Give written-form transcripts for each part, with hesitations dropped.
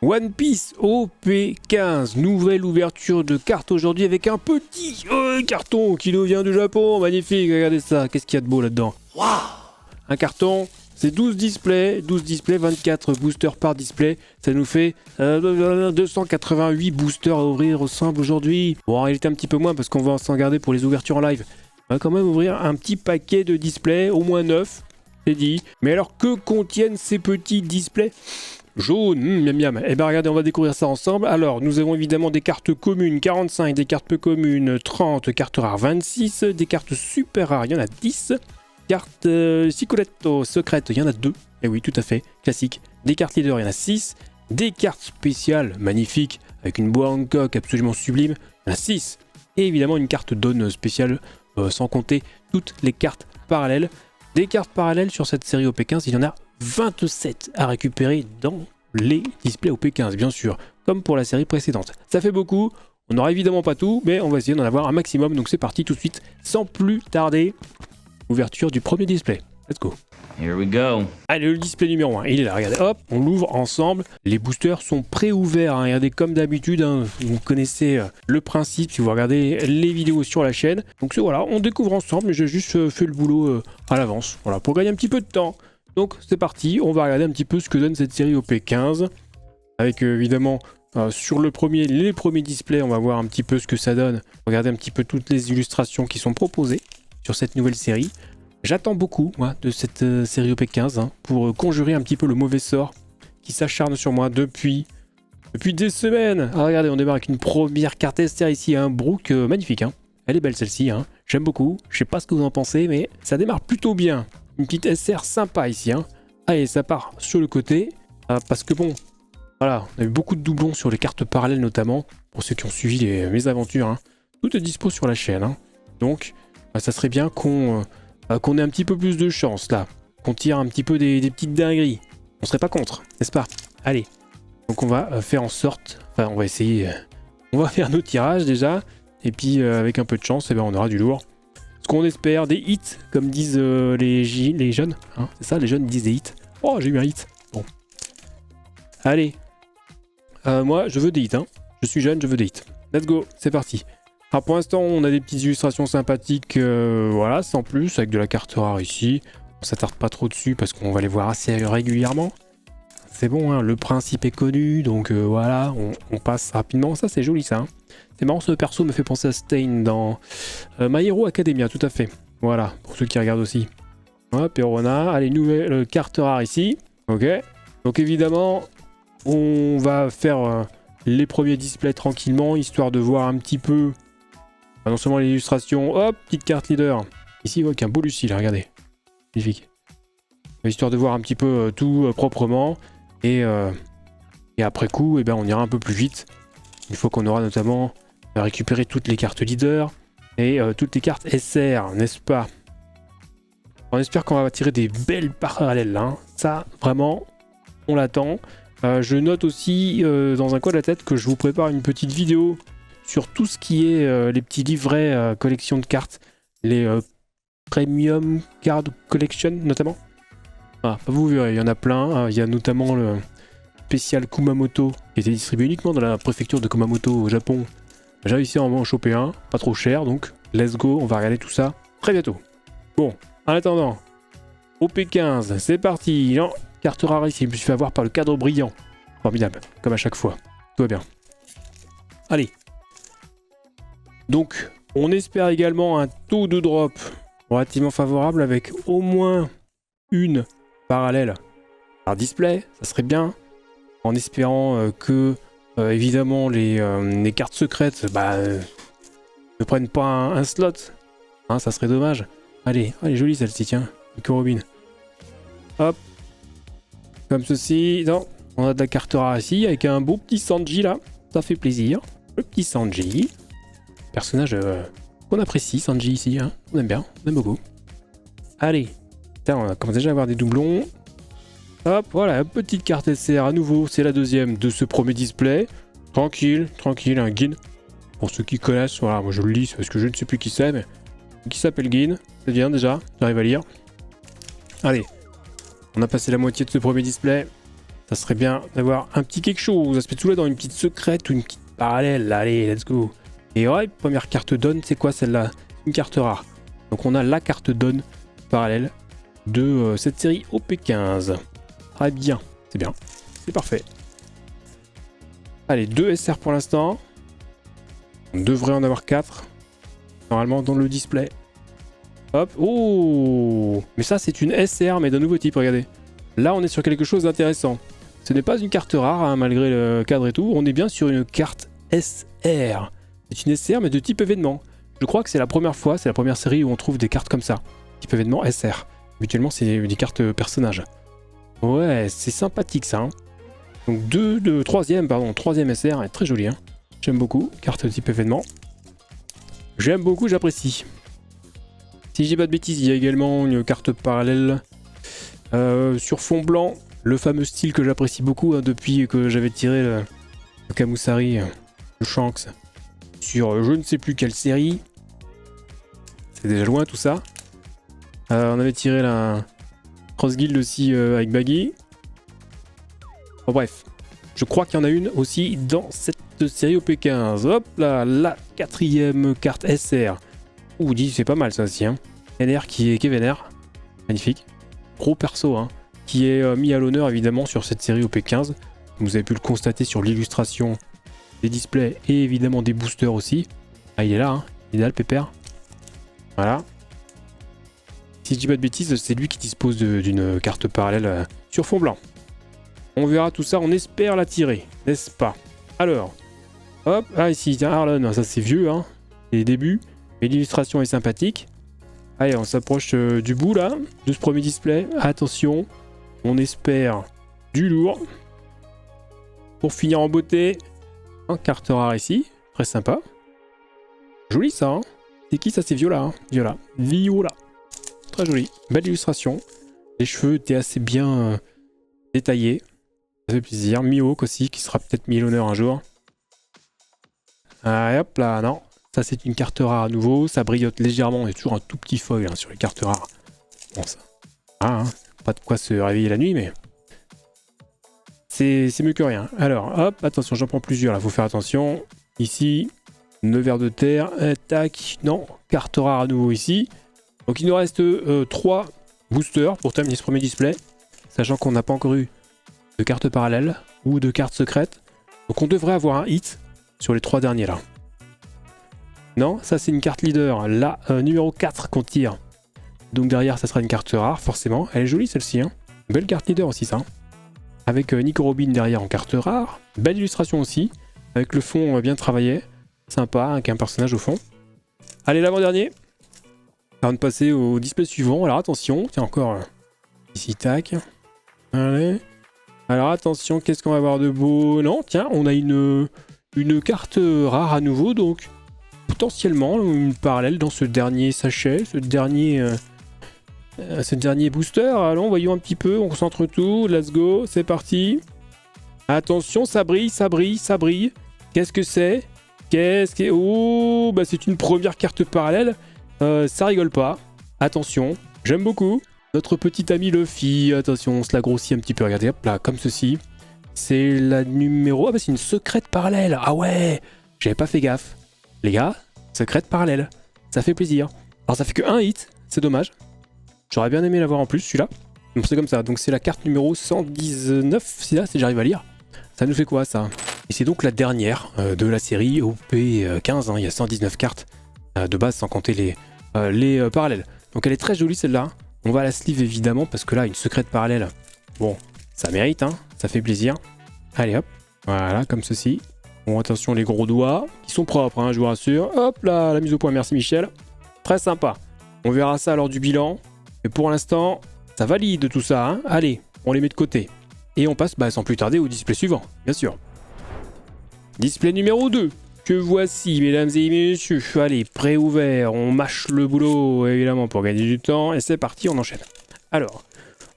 One Piece OP15, nouvelle ouverture de carte aujourd'hui avec un petit carton qui nous vient du Japon, magnifique, regardez ça, qu'est-ce qu'il y a de beau là-dedans. Un carton, c'est 12 displays, 24 boosters par display, ça nous fait 288 boosters à ouvrir ensemble aujourd'hui. Bon, en réalité un petit peu moins parce qu'on va s'en garder pour les ouvertures en live. On va quand même ouvrir un petit paquet de displays, au moins 9, c'est dit. Mais alors que contiennent ces petits displays jaune, miam miam. Eh bien regardez, on va découvrir ça ensemble. Alors, nous avons évidemment des cartes communes 45, des cartes peu communes 30, cartes rares 26, des cartes super rares, il y en a 10. Cartes Sicoletto secrètes, il y en a 2. Eh oui, tout à fait, classique. Des cartes leader, il y en a 6. Des cartes spéciales, magnifiques, avec une boa Hancock absolument sublime, il y en a 6. Et évidemment une carte donne spéciale, sans compter toutes les cartes parallèles. Des cartes parallèles sur cette série OP15, il y en a 27 à récupérer dans les displays OP15, bien sûr, comme pour la série précédente. Ça fait beaucoup, on n'aura évidemment pas tout, mais on va essayer d'en avoir un maximum, donc c'est parti tout de suite, sans plus tarder. Ouverture du premier display. Let's go. Here we go. Allez, le display numéro 1, il est là, regardez, hop, on l'ouvre ensemble. Les boosters sont pré-ouverts, hein. Regardez comme d'habitude, hein, vous connaissez le principe si vous regardez les vidéos sur la chaîne. Donc voilà, on découvre ensemble, mais j'ai juste fait le boulot à l'avance, voilà, pour gagner un petit peu de temps. Donc c'est parti, on va regarder un petit peu ce que donne cette série OP15. Avec évidemment sur les premiers displays, on va voir un petit peu ce que ça donne. Regardez un petit peu toutes les illustrations qui sont proposées sur cette nouvelle série. J'attends beaucoup, moi, de cette série OP15, hein, pour conjurer un petit peu le mauvais sort qui s'acharne sur moi depuis des semaines. Ah, regardez, on démarre avec une première carte SR ici, un Brook, magnifique, hein. Elle est belle celle-ci, hein. J'aime beaucoup. Je sais pas ce que vous en pensez, mais ça démarre plutôt bien. Une petite SR sympa ici, hein. Allez, ça part sur le côté, parce que bon, voilà, on a eu beaucoup de doublons sur les cartes parallèles notamment, pour ceux qui ont suivi mes aventures, hein. Tout est dispo sur la chaîne, hein. Donc, ça serait bien qu'on ait un petit peu plus de chance là, qu'on tire un petit peu des petites dingueries. On serait pas contre, n'est-ce pas? Allez, donc on va faire en sorte, enfin on va essayer, on va faire nos tirages déjà, et puis avec un peu de chance, eh ben, on aura du lourd. Ce qu'on espère, des hits, comme disent les jeunes, hein, c'est ça, les jeunes disent des hits. Oh, j'ai eu un hit, bon. Allez, moi je veux des hits, hein. Je suis jeune, je veux des hits. Let's go, c'est parti. Alors pour l'instant, on a des petites illustrations sympathiques, voilà, sans plus, avec de la carte rare ici. On s'attarde pas trop dessus parce qu'on va les voir assez régulièrement. C'est bon, hein, le principe est connu, donc voilà, on passe rapidement. Ça, c'est joli, ça. Hein. C'est marrant, ce perso me fait penser à Stain dans My Hero Academia, tout à fait. Voilà, pour ceux qui regardent aussi. Voilà, Perona, allez, nouvelle carte rare ici. Ok, donc évidemment, on va faire les premiers displays tranquillement, histoire de voir un petit peu... non seulement l'illustration, hop, petite carte leader. Ici, avec un beau Lucille, regardez. Magnifique. Histoire de voir un petit peu tout proprement. Et après coup, eh ben, on ira un peu plus vite. Une fois qu'on aura notamment récupéré toutes les cartes leader et toutes les cartes SR, n'est-ce pas? On espère qu'on va tirer des belles parallèles. Hein. Ça, vraiment, on l'attend. Je note aussi dans un coin de la tête que je vous prépare une petite vidéo sur tout ce qui est les petits livrets collection de cartes, les Premium Card Collection notamment. Ah, vous verrez, il y en a plein. Il y a notamment le spécial Kumamoto qui était distribué uniquement dans la préfecture de Kumamoto au Japon. J'ai réussi à en choper un, pas trop cher, donc let's go, on va regarder tout ça très bientôt. Bon, en attendant, OP15, c'est parti. Non, carte rare ici, je me suis fait avoir par le cadre brillant. Formidable, comme à chaque fois. Tout va bien. Allez. Donc, on espère également un taux de drop relativement favorable avec au moins une parallèle par display, ça serait bien, en espérant que, évidemment, les cartes secrètes ne prennent pas un slot, hein, ça serait dommage. Allez, elle est jolie celle-ci, tiens, Robin. Hop, comme ceci, non, on a de la carte rare ici, avec un beau petit Sanji là, ça fait plaisir, le petit Sanji. Personnage qu'on apprécie, Sanji ici, hein. On aime bien, on aime beaucoup. Allez, on commence déjà à avoir des doublons. Hop, voilà, petite carte SR à nouveau, c'est la deuxième de ce premier display. Tranquille, tranquille, un Gin. Pour ceux qui connaissent, voilà, moi je le lis parce que je ne sais plus qui c'est, mais qui s'appelle Gin, c'est bien déjà, j'arrive à lire. Allez, on a passé la moitié de ce premier display. Ça serait bien d'avoir un petit quelque chose. Aspect tout là dans une petite secrète ou une petite parallèle. Allez, let's go. Et ouais, première carte donne, c'est quoi celle-là? Une carte rare. Donc on a la carte donne parallèle de cette série OP15. Très bien, c'est bien. C'est parfait. Allez, 2 SR pour l'instant. On devrait en avoir 4. Normalement dans le display. Hop. Oh! Mais ça, c'est une SR, mais d'un nouveau type, regardez. Là, on est sur quelque chose d'intéressant. Ce n'est pas une carte rare, hein, malgré le cadre et tout. On est bien sur une carte SR. C'est une SR, mais de type événement. Je crois que c'est la première fois, c'est la première série où on trouve des cartes comme ça. Type événement SR. Habituellement, c'est des cartes personnages. Ouais, c'est sympathique ça. Hein. Donc troisième SR, est très joli. Hein. J'aime beaucoup. Carte type événement. J'aime beaucoup, j'apprécie. Si j'ai pas de bêtises, il y a également une carte parallèle sur fond blanc. Le fameux style que j'apprécie beaucoup hein, depuis que j'avais tiré le Kamusari, le Shanks, sur je ne sais plus quelle série. C'est déjà loin tout ça. On avait tiré la Cross Guild aussi avec Baggy. Bon, bref, je crois qu'il y en a une aussi dans cette série OP15. Hop là, la 4e carte SR. Ouh, dit c'est pas mal ça aussi. Hein. NR qui est vénère. Magnifique. Gros perso, hein, qui est mis à l'honneur évidemment sur cette série OP15. Vous avez pu le constater sur l'illustration des displays et évidemment des boosters aussi. Ah, il est là, hein. Il est là le pépère. Voilà. Si je dis pas de bêtises, c'est lui qui dispose d'une carte parallèle sur fond blanc. On verra tout ça, on espère la tirer, n'est-ce pas? Alors, hop, ah ici, tiens, Arlon, ça c'est vieux, hein, c'est les débuts, mais l'illustration est sympathique. Allez, on s'approche du bout là, de ce premier display. Attention, on espère du lourd. Pour finir en beauté, hein, carte rare ici, très sympa. Joli ça, hein. C'est qui ça? C'est Viola, hein. Viola. Très joli, belle illustration. Les cheveux étaient assez bien détaillés. Ça fait plaisir. Mihawk aussi, qui sera peut-être mis à l'honneur un jour. Ah, hop là, non. Ça, c'est une carte rare à nouveau. Ça brillote légèrement. Il y a toujours un tout petit foil hein, sur les cartes rares. Bon, ça. Ah, hein, pas de quoi se réveiller la nuit, mais. C'est mieux que rien. Alors, hop, attention, j'en prends plusieurs. Là, faut faire attention. Ici, 9 vers de terre. Tac. Non, carte rare à nouveau ici. Donc, il nous reste 3 boosters pour terminer ce premier display. Sachant qu'on n'a pas encore eu de cartes parallèles ou de cartes secrètes. Donc, on devrait avoir un hit sur les 3 derniers là. Non, ça c'est une carte leader, la numéro 4 qu'on tire. Donc derrière ça sera une carte rare, forcément. Elle est jolie celle-ci, hein. Belle carte leader aussi ça. Avec Nico Robin derrière en carte rare. Belle illustration aussi, avec le fond bien travaillé. Sympa, avec un personnage au fond. Allez, l'avant-dernier. Avant de passer au display suivant, alors attention, tiens encore ici, tac. Allez. Alors attention, qu'est-ce qu'on va avoir de beau? Non, tiens, on a une carte rare à nouveau, donc potentiellement une parallèle dans ce dernier sachet, ce dernier booster. Allons, voyons un petit peu, on concentre tout, let's go, c'est parti. Attention, ça brille, ça brille, ça brille. Qu'est-ce que c'est? Oh, bah c'est une première carte parallèle. Ça rigole pas. Attention, j'aime beaucoup. Notre petit ami Luffy, attention, on se la grossit un petit peu, regardez, hop là, comme ceci. C'est la numéro... Ah bah c'est une secrète parallèle. Ah ouais, j'avais pas fait gaffe. Les gars, secrète parallèle. Ça fait plaisir. Alors ça fait que un hit, c'est dommage. J'aurais bien aimé l'avoir en plus, celui-là. Donc c'est comme ça. Donc c'est la carte numéro 119, si j'arrive à lire. Ça nous fait quoi ça? Et c'est donc la dernière de la série OP15. Hein. Il y a 119 cartes de base sans compter les parallèles. Donc elle est très jolie celle-là. On va la sleeve évidemment parce que là, une secrète parallèle, bon, ça mérite, hein, ça fait plaisir. Allez hop, voilà, comme ceci. Bon, attention les gros doigts, qui sont propres, hein, je vous rassure. Hop là, la mise au point, merci Michel. Très sympa. On verra ça lors du bilan. Mais pour l'instant, ça valide tout ça. Hein. Allez, on les met de côté. Et on passe sans plus tarder au display suivant, bien sûr. Display numéro 2. Que voici, mesdames et messieurs. Allez, pré-ouvert, on mâche le boulot, évidemment, pour gagner du temps. Et c'est parti, on enchaîne. Alors,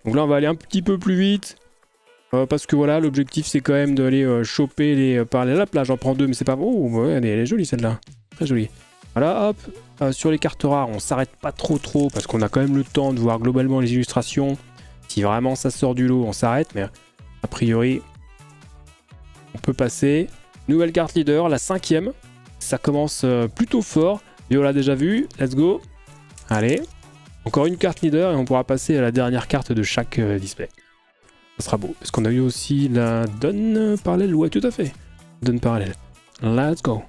donc là, on va aller un petit peu plus vite. Parce que voilà, l'objectif, c'est quand même d'aller choper les parallèles. Là, j'en prends 2, mais c'est pas... Oh, ouais, elle est jolie, celle-là. Très jolie. Voilà, hop. Sur les cartes rares, on s'arrête pas trop, parce qu'on a quand même le temps de voir globalement les illustrations. Si vraiment ça sort du lot, on s'arrête. Mais A priori, on peut passer. Nouvelle carte leader, la 5e. Ça commence plutôt fort. Vio l'a déjà vu. Let's go. Allez. Encore une carte leader et on pourra passer à la dernière carte de chaque display. Ça sera beau. Est-ce qu'on a eu aussi la donne parallèle? Ouais, tout à fait. Donne parallèle. Let's go.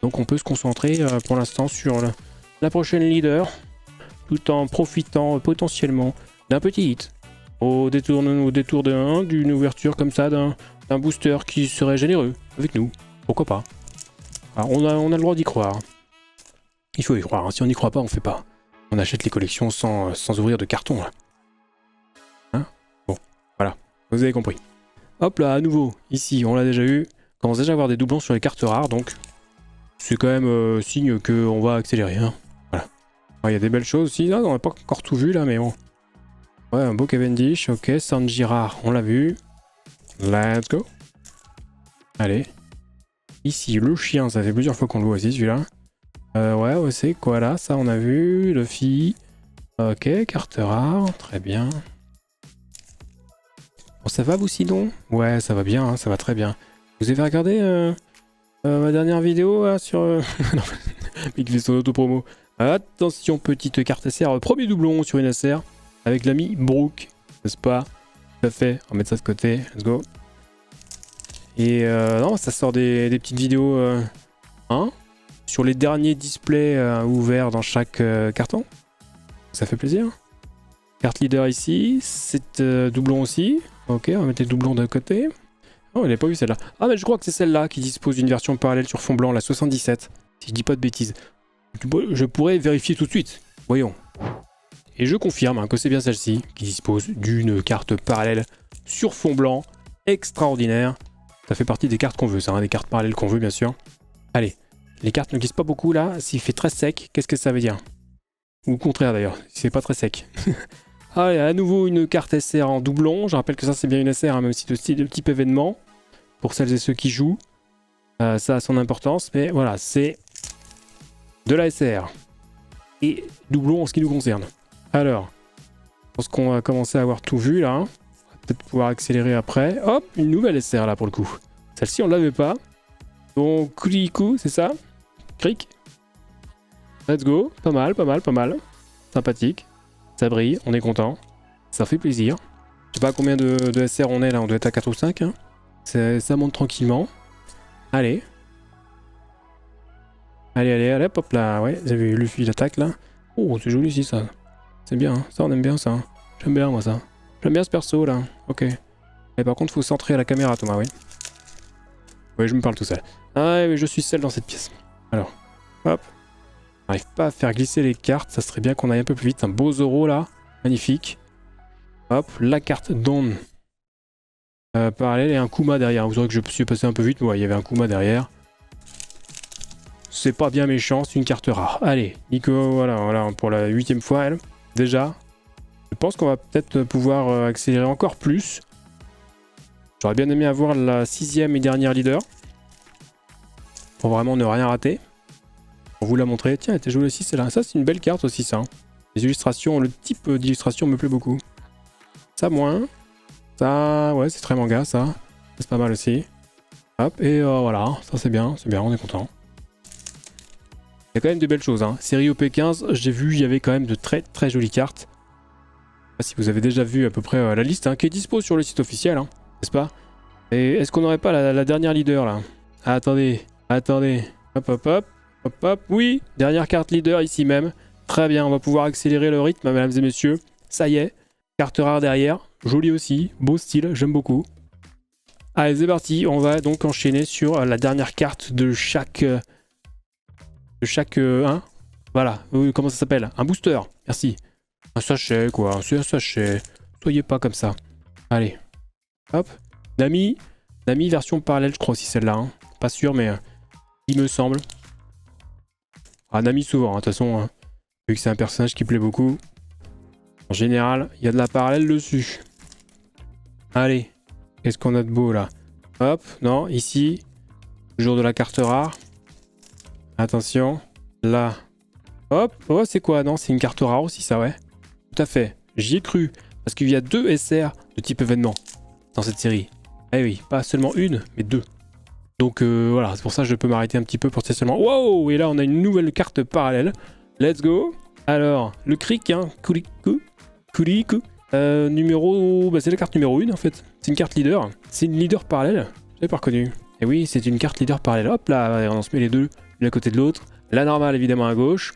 Donc on peut se concentrer pour l'instant sur la prochaine leader, tout en profitant potentiellement d'un petit hit au détour d'une ouverture comme ça, d'un booster qui serait généreux avec nous. Pourquoi pas? Alors, on a le droit d'y croire. Il faut y croire. Hein. Si on n'y croit pas, on fait pas. On achète les collections sans ouvrir de carton. Là. Hein? Bon, voilà. Vous avez compris. Hop là, à nouveau. Ici, on l'a déjà eu. On commence déjà à avoir des doublons sur les cartes rares, donc c'est quand même signe qu'on va accélérer. Hein. Voilà. Il y a des belles choses aussi. Là, on n'a pas encore tout vu là, mais bon. Ouais, un beau Cavendish. Ok, Sanji rare, on l'a vu. Let's go. Allez. Ici, le chien, ça fait plusieurs fois qu'on le voit aussi, celui-là. Ouais, c'est quoi là? Ça, on a vu. Luffy. Ok, carte rare. Très bien. Bon, ça va vous sinon? Ouais, ça va bien, hein, ça va très bien. Vous avez regardé ma dernière vidéo là, sur... non, mais qui fait son auto-promo. Attention, petite carte SR. Premier doublon sur une SR. Avec l'ami Brook. N'est-ce pas? Tout à fait. On va mettre ça de côté. Let's go. Et non, ça sort des petites vidéos hein, sur les derniers displays ouverts dans chaque carton. Ça fait plaisir. Carte leader ici. C'est doublon aussi. Ok, on va mettre les doublons d'un côté. Oh, elle n'avait pas vu celle-là. Ah, mais je crois que c'est celle-là qui dispose d'une version parallèle sur fond blanc, la 77. Si je dis pas de bêtises. Je pourrais vérifier tout de suite. Voyons. Et je confirme hein, que c'est bien celle-ci qui dispose d'une carte parallèle sur fond blanc. Extraordinaire. Ça fait partie des cartes qu'on veut, ça, hein, des cartes parallèles qu'on veut, bien sûr. Allez, les cartes ne glissent pas beaucoup, là. S'il fait très sec, qu'est-ce que ça veut dire? Ou au contraire, d'ailleurs, si c'est pas très sec. Allez, à nouveau, une carte SR en doublon. Je rappelle que ça, c'est bien une SR, hein, même si c'est de type événement. Pour celles et ceux qui jouent. Ça a son importance, mais voilà, c'est de la SR. Et doublon en ce qui nous concerne. Alors, je pense qu'on va commencer à avoir tout vu, là. Hein. Peut-être pouvoir accélérer après. Hop, une nouvelle SR là pour le coup. Celle-ci on ne l'avait pas. Donc Kuriku, c'est ça? Cric. Let's go. Pas mal, pas mal, pas mal. Sympathique. Ça brille, on est content. Ça fait plaisir. Je sais pas combien de SR on est là, on doit être à 4 ou 5. Hein. Ça monte tranquillement. Allez. Allez, hop là. Ouais, vous avez vu Luffy l'attaque là. Oh, c'est joli ici ça. C'est bien, hein. Ça on aime bien ça. J'aime bien moi ça. J'aime bien ce perso là, ok. Mais par contre faut centrer à la caméra Thomas, oui. Oui, je me parle tout seul. Ah mais je suis seul dans cette pièce. Alors, hop. On n'arrive pas à faire glisser les cartes, ça serait bien qu'on aille un peu plus vite. Un beau Zoro là, magnifique. Hop, la carte Dawn. Parallèle et un Kuma derrière. Vous saurez que je suis passé un peu vite, mais ouais, il y avait un Kuma derrière. C'est pas bien méchant, c'est une carte rare. Allez, Nico, voilà, pour la 8e fois elle. Déjà. Je pense qu'on va peut-être pouvoir accélérer encore plus. J'aurais bien aimé avoir la 6e et dernière leader. Pour vraiment ne rien rater. Pour vous la montrer. Tiens, elle était jolie aussi celle-là. Ça, c'est une belle carte aussi, ça. Les illustrations, le type d'illustration me plaît beaucoup. Ça, moins. Ça, ouais, c'est très manga, ça. C'est pas mal aussi. Hop, et voilà. Ça, c'est bien, on est content. Il y a quand même de belles choses. Hein. Série OP15, j'ai vu, il y avait quand même de très très jolies cartes. Si vous avez déjà vu à peu près la liste hein, qui est dispo sur le site officiel, hein, n'est-ce pas? Et est-ce qu'on n'aurait pas la dernière leader là? Ah, attendez. Hop, oui, dernière carte leader ici même. Très bien, on va pouvoir accélérer le rythme, mesdames et messieurs. Ça y est, carte rare derrière, jolie aussi, beau style, j'aime beaucoup. Allez, c'est parti, on va donc enchaîner sur la dernière carte de chaque... hein. Voilà, comment ça s'appelle? Un booster, merci. Un sachet quoi, c'est un sachet. Soyez pas comme ça. Allez. Hop. Nami version parallèle, je crois aussi celle-là. Hein. Pas sûr, mais il me semble. Ah, Nami souvent, de toute façon. Hein. Vu que c'est un personnage qui plaît beaucoup. En général, il y a de la parallèle dessus. Allez. Qu'est-ce qu'on a de beau là? Hop, non, ici. Jour de la carte rare. Attention. Là. Hop. Oh, c'est quoi? Non, c'est une carte rare aussi, ça, ouais. Tout à fait, j'y ai cru, parce qu'il y a 2 SR de type événement. dans cette série. Eh oui, pas seulement une, mais deux. Donc voilà, c'est pour ça que je peux m'arrêter un petit peu pour tester seulement. Wow! Et là, on a une nouvelle carte parallèle. Let's go! Alors, le cric, hein, Kuriku. Numéro... Bah, c'est la carte numéro 1 en fait. C'est une carte leader. C'est une leader parallèle. J'avais pas reconnu. Et oui, c'est une carte leader parallèle. Hop là, on en se met les deux l'un à côté de l'autre. La normale évidemment à gauche.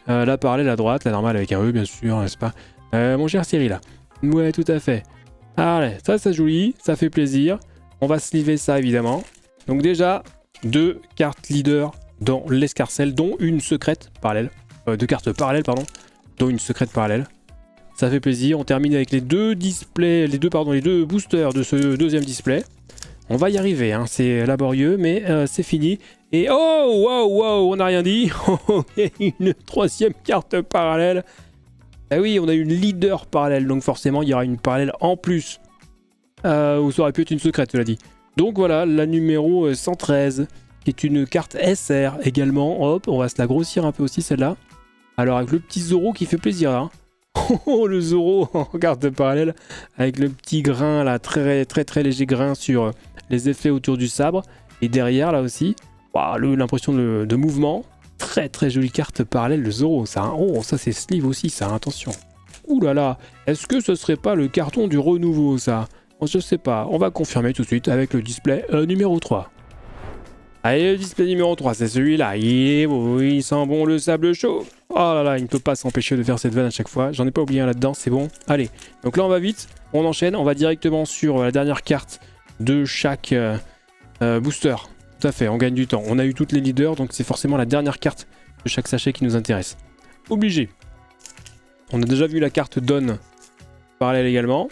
La parallèle à droite. La normale avec un E bien sûr, n'est-ce pas? Mon cher Cyril là. Ouais, tout à fait. Allez, ça c'est joli, ça fait plaisir. On va sliver ça évidemment. Donc déjà, 2 cartes leader dans l'escarcelle, dont une secrète parallèle. 2 cartes parallèles, pardon, dont une secrète parallèle. Ça fait plaisir. On termine avec les deux displays, les deux boosters de ce deuxième display. On va y arriver, hein. C'est laborieux, mais c'est fini. Et oh, wow, on n'a rien dit. Une 3e carte parallèle. Ah oui, on a une leader parallèle, donc forcément il y aura une parallèle en plus. Ou ça aurait pu être une secrète, cela dit. Donc voilà, la numéro 113, qui est une carte SR également. Hop, on va se la grossir un peu aussi celle-là. Alors avec le petit Zoro qui fait plaisir, hein. Oh, le Zoro en carte parallèle, avec le petit grain là, très léger grain sur les effets autour du sabre. Et derrière là aussi, wow, l'impression de mouvement. Très jolie carte parallèle, le Zoro. Ça, hein. Oh, ça c'est sleeve aussi, ça, attention. Ouh là là, est-ce que ce serait pas le carton du renouveau, ça? Je sais pas, on va confirmer tout de suite avec le display numéro 3. Allez, le display numéro 3, c'est celui-là. Il sent bon le sable chaud. Oh là là, il ne peut pas s'empêcher de faire cette vanne à chaque fois. J'en ai pas oublié un là-dedans, c'est bon. Allez, donc là on va vite, on enchaîne, on va directement sur la dernière carte de chaque booster. Tout à fait, on gagne du temps. On a eu toutes les leaders, donc c'est forcément la dernière carte de chaque sachet qui nous intéresse. Obligé. On a déjà vu la carte Dawn parallèle également.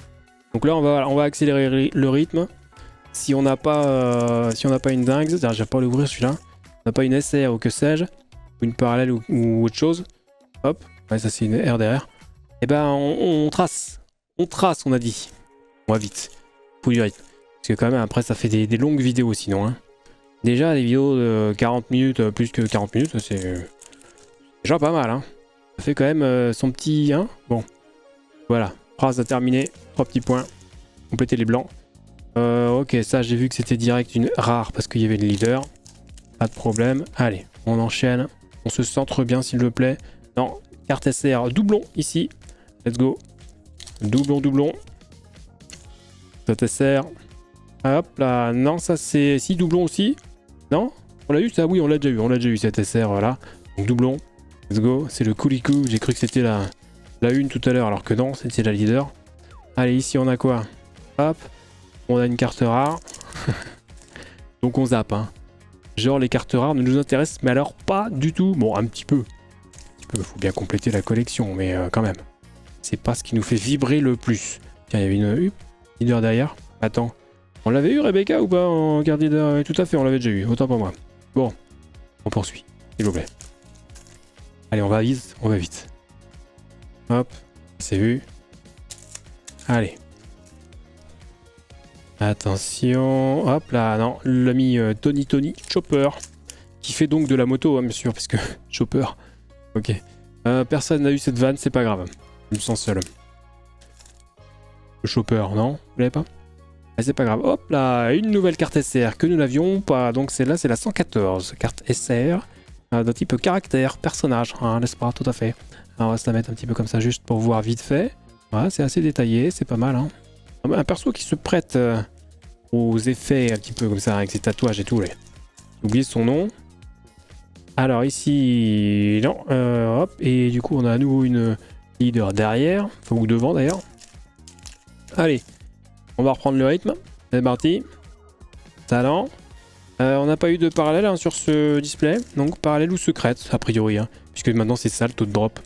Donc là, on va accélérer le rythme. Si on n'a pas, une dingue, c'est-à-dire je vais pas l'ouvrir celui-là. On n'a pas une SR ou que sais-je, ou une parallèle ou autre chose. Hop, ouais, ça c'est une R derrière. Et ben on trace. On trace, on a dit. On va vite. Faut du rythme. Parce que quand même, après, ça fait des longues vidéos sinon. Hein. Déjà, des vidéos de 40 minutes, plus que 40 minutes, c'est déjà pas mal. Hein. Ça fait quand même son petit... Hein bon, voilà. Phrase à terminer. 3 petits points. Compléter les blancs. Ok, ça, j'ai vu que c'était direct une rare parce qu'il y avait le leader. Pas de problème. Allez, on enchaîne. On se centre bien, s'il vous plaît. Non, carte SR, doublon, ici. Let's go. Doublon. Carte SR. Hop là, non, ça c'est... Si, doublon aussi. Non? On l'a eu ça? Oui, on l'a déjà eu cette SR, voilà. Donc doublon, let's go. C'est le Kuriku, j'ai cru que c'était la une tout à l'heure, alors que non, c'était la leader. Allez, ici on a quoi? Hop, on a une carte rare. Donc on zappe, hein. Genre les cartes rares ne nous intéressent, mais alors pas du tout. Bon, un petit peu. Il faut bien compléter la collection, mais quand même. C'est pas ce qui nous fait vibrer le plus. Tiens, il y avait une leader derrière. Attends. On l'avait eu Rebecca ou pas en carte leader? Tout à fait, on l'avait déjà eu, autant pour moi. Bon, on poursuit, s'il vous plaît. Allez, on va vite. Hop, c'est vu. Allez. Attention, hop là, non, l'ami Tony Chopper, qui fait donc de la moto, hein, bien sûr, parce que Chopper, ok. Personne n'a eu cette vanne, c'est pas grave, je me sens seul. Le Chopper, non? Vous l'avez pas? Ah, c'est pas grave, hop là, une nouvelle carte SR que nous n'avions pas, donc celle-là c'est la 114, carte SR, de type caractère, personnage, hein, n'est-ce pas? Tout à fait. Alors, on va se la mettre un petit peu comme ça, juste pour voir vite fait. Voilà, c'est assez détaillé, c'est pas mal, hein. Un perso qui se prête aux effets un petit peu comme ça, avec ses tatouages et tout. J'ai oublié son nom. Alors ici, non, hop, et du coup on a à nouveau une leader derrière, enfin, ou devant d'ailleurs. Allez, on va reprendre le rythme, c'est parti. Talent. On n'a pas eu de parallèle hein, sur ce display, donc parallèle ou secrète, a priori, hein, puisque maintenant c'est ça le taux de drop.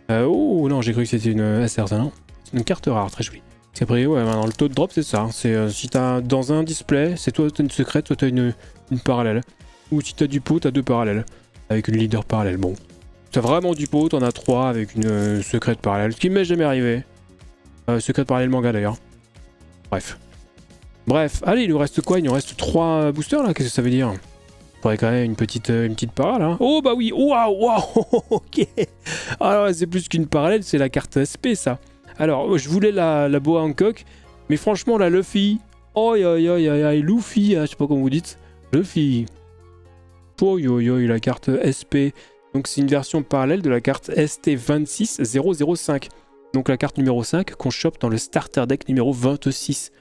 Oh non, j'ai cru que c'était une SR, ça non? C'est une carte rare, très jolie. Parce qu'après, ouais, maintenant le taux de drop c'est ça, c'est si t'as dans un display, c'est toi t'as une secrète, toi t'as une parallèle. Ou si t'as du pot, t'as 2 parallèles, avec une leader parallèle, bon. T'as vraiment du pot, t'en as 3 avec une secrète parallèle, ce qui m'est jamais arrivé. Secrète parallèle manga d'ailleurs. Bref, allez, il nous reste quoi? Il nous reste 3 boosters là, qu'est-ce que ça veut dire? Il faudrait quand même une petite parallèle, hein. Oh bah oui, waouh, ok. Alors c'est plus qu'une parallèle, c'est la carte SP ça. Alors, je voulais la Boa Hancock, mais franchement, la Luffy, Oh, Luffy, je sais pas comment vous dites. Luffy. Oh, la carte SP. Donc c'est une version parallèle de la carte ST26005. Donc la carte numéro 5 qu'on chope dans le starter deck numéro 26.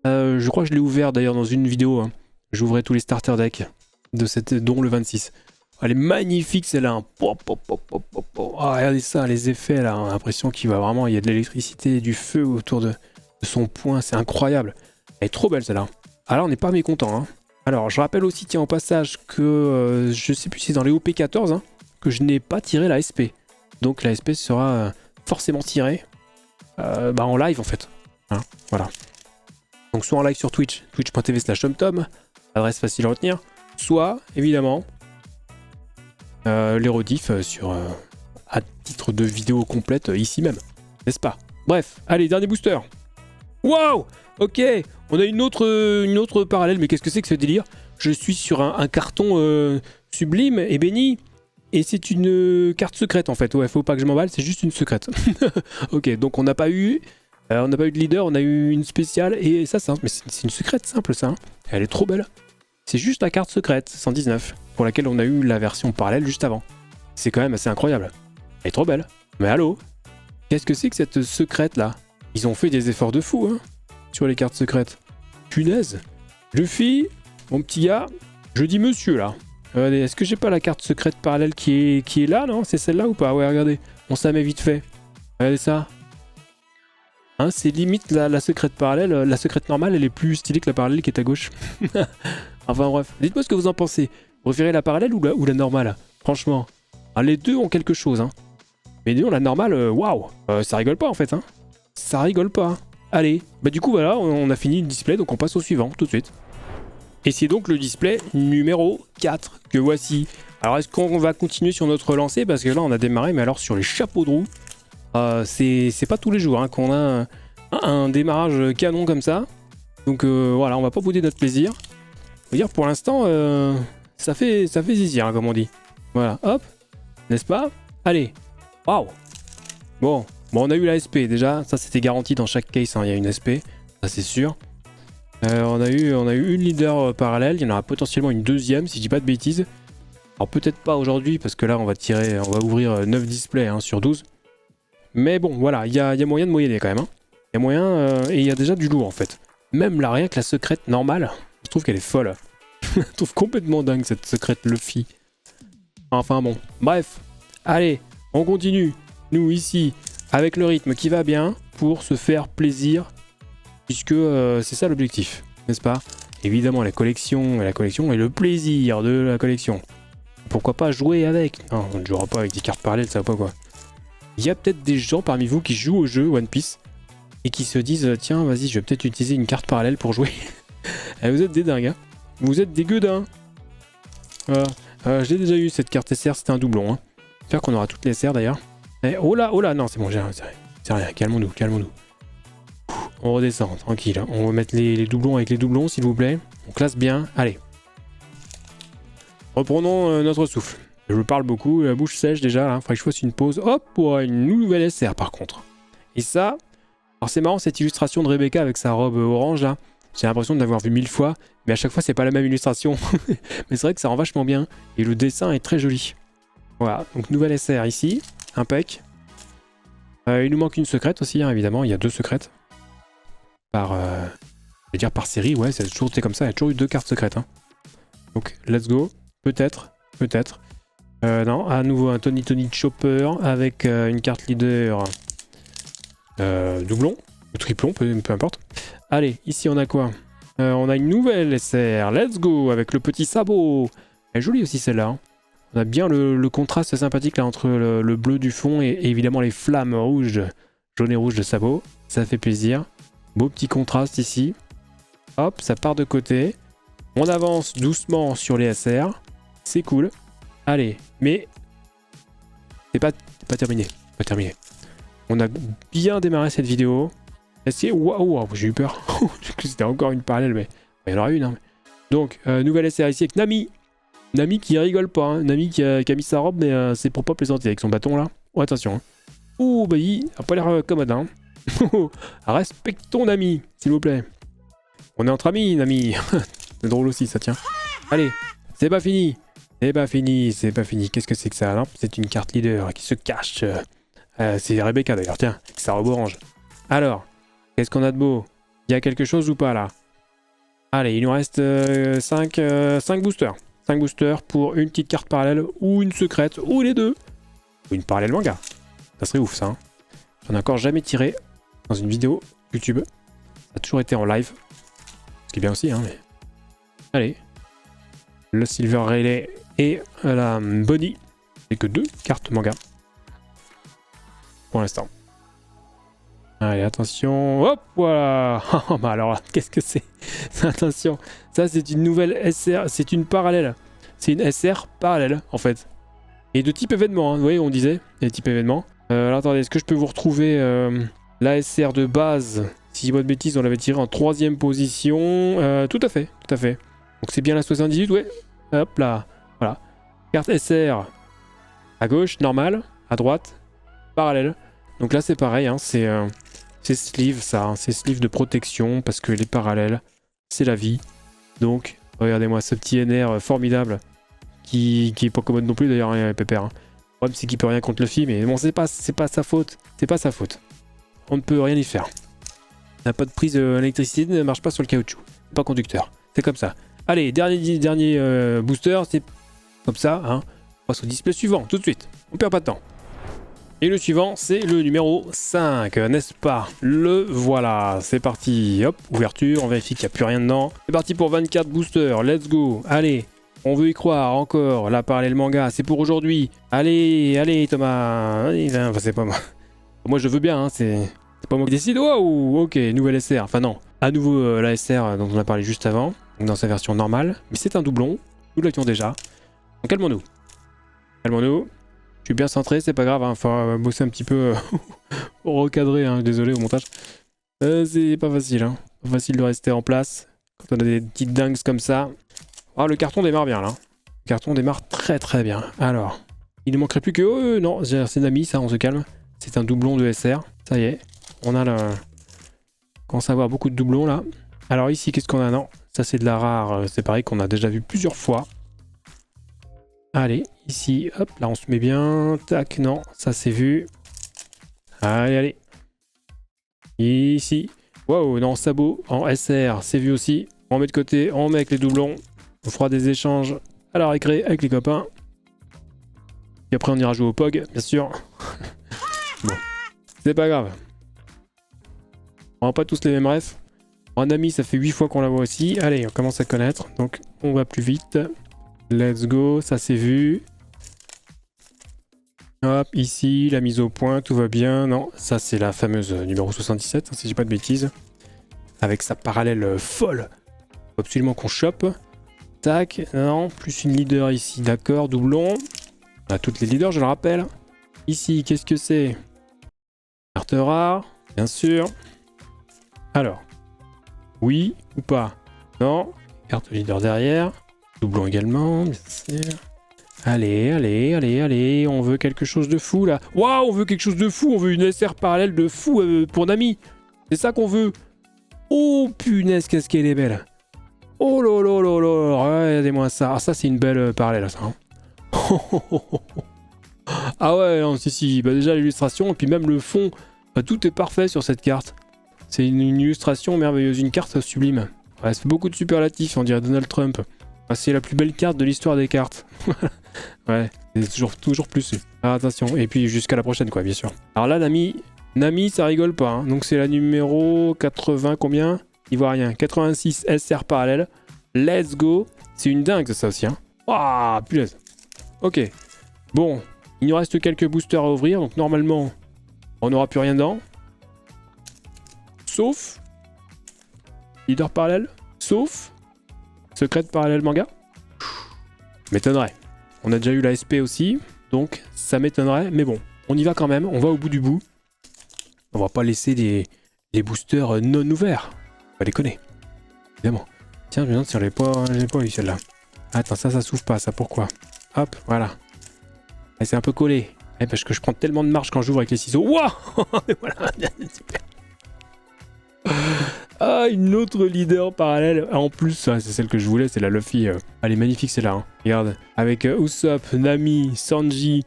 Je crois que je l'ai ouvert d'ailleurs dans une vidéo. Hein. J'ouvrais tous les starter decks, dont le 26. Elle est magnifique celle-là. Hein. Oh, regardez ça, les effets là. On a l'impression qu'il va vraiment... Il y a de l'électricité, du feu autour de son poing. C'est incroyable. Elle est trop belle celle-là. Alors on n'est pas mécontent. Hein. Alors je rappelle aussi, tiens, au passage, que je sais plus si c'est dans les OP14, hein, que je n'ai pas tiré la SP. Donc la SP sera forcément tirée en live en fait. Hein, voilà. Donc soit en live sur Twitch, twitch.tv/TomTom, adresse facile à retenir, soit évidemment les rediffs à titre de vidéo complète ici même, n'est-ce pas? Bref, allez, dernier booster. Waouh! Ok, on a une autre parallèle, mais qu'est-ce que c'est que ce délire? Je suis sur un carton sublime et béni, et c'est une carte secrète en fait. Ouais, faut pas que je m'emballe, c'est juste une secrète. Ok, donc on n'a pas eu de leader, on a eu une spéciale, et ça, mais c'est une secrète simple ça. Hein. Elle est trop belle. C'est juste la carte secrète 119, pour laquelle on a eu la version parallèle juste avant. C'est quand même assez incroyable. Elle est trop belle. Mais allô? Qu'est-ce que c'est que cette secrète là? Ils ont fait des efforts de fou, hein, sur les cartes secrètes. Punaise. Luffy, mon petit gars, je dis monsieur là. Est-ce que j'ai pas la carte secrète parallèle qui est là, non? C'est celle-là ou pas? Ouais, regardez. On s'en met vite fait. Regardez ça. Hein, c'est limite la secrète parallèle. La secrète normale, elle est plus stylée que la parallèle qui est à gauche. Enfin bref. Dites-moi ce que vous en pensez. Vous préférez la parallèle ou la normale? Franchement. Ah, les deux ont quelque chose, hein. Mais disons, la normale, waouh, ça rigole pas en fait, hein. Ça rigole pas. Allez, bah du coup voilà, on a fini le display, donc on passe au suivant tout de suite. Et c'est donc le display numéro 4 que voici. Alors est-ce qu'on va continuer sur notre lancée? Parce que là on a démarré, mais alors sur les chapeaux de roue, c'est pas tous les jours hein, qu'on a un démarrage canon comme ça. Donc voilà, on va pas bouder notre plaisir. On va dire pour l'instant, ça fait zizir, hein, comme on dit. Voilà, hop, n'est-ce pas? Allez, waouh. Bon, on a eu la SP déjà, ça c'était garanti dans chaque case, hein, il y a une SP, ça c'est sûr. On a eu une leader parallèle, il y en aura potentiellement une deuxième si je dis pas de bêtises. Alors peut-être pas aujourd'hui parce que là on va ouvrir 9 displays hein, sur 12. Mais bon voilà, il y a moyen de moyenner quand même. Hein. Il y a moyen et il y a déjà du lourd en fait. Même là, rien que la secrète normale, je trouve qu'elle est folle. Je trouve complètement dingue cette secrète Luffy. Enfin bon, bref, allez, on continue. Nous ici, avec le rythme qui va bien, pour se faire plaisir, puisque c'est ça l'objectif, n'est-ce pas? Évidemment, la collection et le plaisir de la collection. Pourquoi pas jouer avec? Non, on ne jouera pas avec des cartes parallèles, ça va pas quoi. Il y a peut-être des gens parmi vous qui jouent au jeu One Piece et qui se disent tiens, vas-y, je vais peut-être utiliser une carte parallèle pour jouer. Vous êtes des dingues, hein. Vous êtes des gueudins. Je l'ai déjà eu cette carte SR, c'était un doublon. Hein. J'espère qu'on aura toutes les SR d'ailleurs. Oh là, non, c'est bon, c'est rien, calmons-nous. On redescend, tranquille. Hein. On va mettre les doublons avec les doublons, s'il vous plaît. On classe bien, allez. Reprenons notre souffle. Je parle beaucoup, la bouche sèche déjà, il faudrait que je fasse une pause. Hop, pour une nouvelle SR par contre. Et ça, alors c'est marrant cette illustration de Rebecca avec sa robe orange là. J'ai l'impression de l'avoir vu 1000 fois, mais à chaque fois c'est pas la même illustration. Mais c'est vrai que ça rend vachement bien, et le dessin est très joli. Voilà, donc nouvelle SR ici, impec. Il nous manque une secrète aussi, hein, évidemment, il y a 2 secrètes. Je vais dire par série, ouais, c'est toujours été comme ça, il y a toujours eu 2 cartes secrètes. Hein. Donc, let's go, peut-être. Non, à nouveau un Tony Chopper avec une carte leader doublon, ou triplon, peu importe. Allez, ici on a quoi? On a une nouvelle SR, let's go, avec le petit sabot. Elle est jolie aussi celle-là. Hein. On a bien le contraste sympathique là entre le bleu du fond et évidemment les flammes rouges, jaune et rouge de sabot. Ça fait plaisir. Beau petit contraste ici. Hop, ça part de côté. On avance doucement sur les SR. C'est cool. Allez, mais c'est pas terminé. On a bien démarré cette vidéo. Waouh, j'ai eu peur. C'était encore une parallèle, mais il y en aura une. Hein. Donc, nouvelle SR ici avec Nami. Nami qui rigole pas. Hein. Nami qui a mis sa robe, mais c'est pour pas plaisanter avec son bâton là. Oh, attention. Hein. Oh, bah il a pas l'air commode. Hein. Respectons Nami, s'il vous plaît. On est entre amis, Nami. C'est drôle aussi, ça tient. Allez, c'est pas fini. C'est pas fini, c'est pas fini. Qu'est-ce que c'est que ça? Non, c'est une carte leader qui se cache. C'est Rebecca d'ailleurs, tiens, sa robe orange. Alors, qu'est-ce qu'on a de beau? Il y a quelque chose ou pas là? Allez, il nous reste 5 boosters. 5 boosters pour une petite carte parallèle ou une secrète, ou les deux. Ou une parallèle manga. Ça serait ouf ça. Hein. J'en ai encore jamais tiré dans une vidéo YouTube. Ça a toujours été en live. Ce qui est bien aussi, hein, mais... Allez. Le Silver Relay et la Bonnie. C'est que 2 cartes manga. Pour l'instant. Allez, attention. Hop, voilà. Bah alors, qu'est-ce que c'est? Attention. Ça, c'est une nouvelle SR. C'est une parallèle. C'est une SR parallèle, en fait. Et de type événement, hein. Vous voyez, on disait. Les types événements. Alors, attendez, est-ce que je peux vous retrouver la SR de base? Si je dis pas de bêtises, on l'avait tiré en 3ème position. Tout à fait, tout à fait. Donc, c'est bien la 78, ouais. Hop là. Voilà. Carte SR. À gauche, normale. À droite, parallèle. Donc là, c'est pareil, hein. C'est sleeve, ça. Hein. C'est sleeve de protection parce que les parallèles, c'est la vie. Donc, regardez-moi ce petit NR formidable qui est pas commode non plus d'ailleurs, hein, Pépère. Hein. Le problème, c'est qu'il peut rien contre le film, mais bon, c'est pas sa faute. C'est pas sa faute. On ne peut rien y faire. On n'a pas de prise d'électricité, ne marche pas sur le caoutchouc. Pas conducteur. C'est comme ça. Allez, dernier booster, c'est comme ça. Hein. On passe au display suivant, tout de suite. On perd pas de temps. Et le suivant, c'est le numéro 5, n'est-ce pas? Le voilà, c'est parti. Hop, ouverture, on vérifie qu'il n'y a plus rien dedans. C'est parti pour 24 boosters, let's go. Allez, on veut y croire encore. La parallèle manga, c'est pour aujourd'hui. Allez, allez Thomas. Allez, enfin, c'est pas moi. Moi je veux bien, hein, c'est pas moi qui décide. Oh, ok, nouvelle SR. Enfin non, à nouveau la SR dont on a parlé juste avant, dans sa version normale. Mais c'est un doublon, nous l'avions déjà. Donc calmons-nous. Calmons-nous. Je suis bien centré, c'est pas grave, hein, faut bosser un petit peu pour recadrer, hein, désolé au montage. C'est pas facile, hein. Pas facile de rester en place quand on a des petites dingues comme ça. Ah, le carton démarre bien là. Le carton démarre très très bien. Alors, il ne manquerait plus que... Oh, non, c'est Nami, ça, on se calme. C'est un doublon de SR, ça y est. On a le... On commence à avoir beaucoup de doublons là. Alors ici, qu'est-ce qu'on a? Non, ça c'est de la rare, c'est pareil qu'on a déjà vu plusieurs fois. Allez, ici, hop, là on se met bien. Tac, non, ça c'est vu. Allez, allez. Ici. Wow, non, sabot en SR, c'est vu aussi. On met de côté, on met avec les doublons. On fera des échanges à la récré avec les copains. Et après on ira jouer au POG, bien sûr. Bon, c'est pas grave. On n'a pas tous les mêmes refs. En ami, ça fait 8 fois qu'on la voit aussi. Allez, on commence à connaître, donc on va plus vite. Let's go, ça c'est vu. Hop, ici, la mise au point, tout va bien. Non, ça c'est la fameuse numéro 77, hein, si je dis pas de bêtises. Avec sa parallèle folle. Faut absolument qu'on chope. Tac, non, plus une leader ici, d'accord, doublon. On a toutes les leaders, je le rappelle. Ici, qu'est-ce que c'est? Carte rare, bien sûr. Alors, oui ou pas? Non, carte leader derrière. Doublon également, bien sûr. Allez, allez, allez, allez, on veut quelque chose de fou là. Waouh, on veut quelque chose de fou, on veut une SR parallèle de fou pour Nami. C'est ça qu'on veut. Oh punaise, qu'est-ce qu'elle est belle. Oh là là là là, regardez-moi ça. Ah, ça c'est une belle parallèle ça. Hein. Ah ouais, non, si, bah, déjà l'illustration et puis même le fond, bah, tout est parfait sur cette carte. C'est une illustration merveilleuse, une carte sublime. Ouais, ça fait beaucoup de superlatifs, on dirait Donald Trump. Ah, c'est la plus belle carte de l'histoire des cartes. Ouais, c'est toujours plus. Alors attention, et puis jusqu'à la prochaine quoi, bien sûr. Alors là, Nami, ça rigole pas. Hein. Donc c'est la numéro 80, combien? Il voit rien. 86 SR parallèle. Let's go. C'est une dingue ça aussi. Hein. Waouh, punaise. Ok. Bon, il nous reste quelques boosters à ouvrir. Donc normalement, on n'aura plus rien dedans. Sauf... Leader parallèle. Sauf... Secret parallèle manga. M'étonnerait. On a déjà eu la SP aussi. Donc ça m'étonnerait. Mais bon, on y va quand même. On va au bout du bout. On va pas laisser les boosters non ouverts. On va les connaître. Évidemment. Tiens, je me demande si on l'ai pas eu celle-là. Attends, ça s'ouvre pas, ça pourquoi? Hop, voilà. C'est un peu collé. Parce que je prends tellement de marge quand j'ouvre avec les ciseaux. Wouah. Voilà, super. Ah, une autre leader parallèle. Ah, en plus, c'est celle que je voulais, c'est la Luffy. Elle est magnifique celle-là. Hein. Regarde, avec Usopp, Nami, Sanji,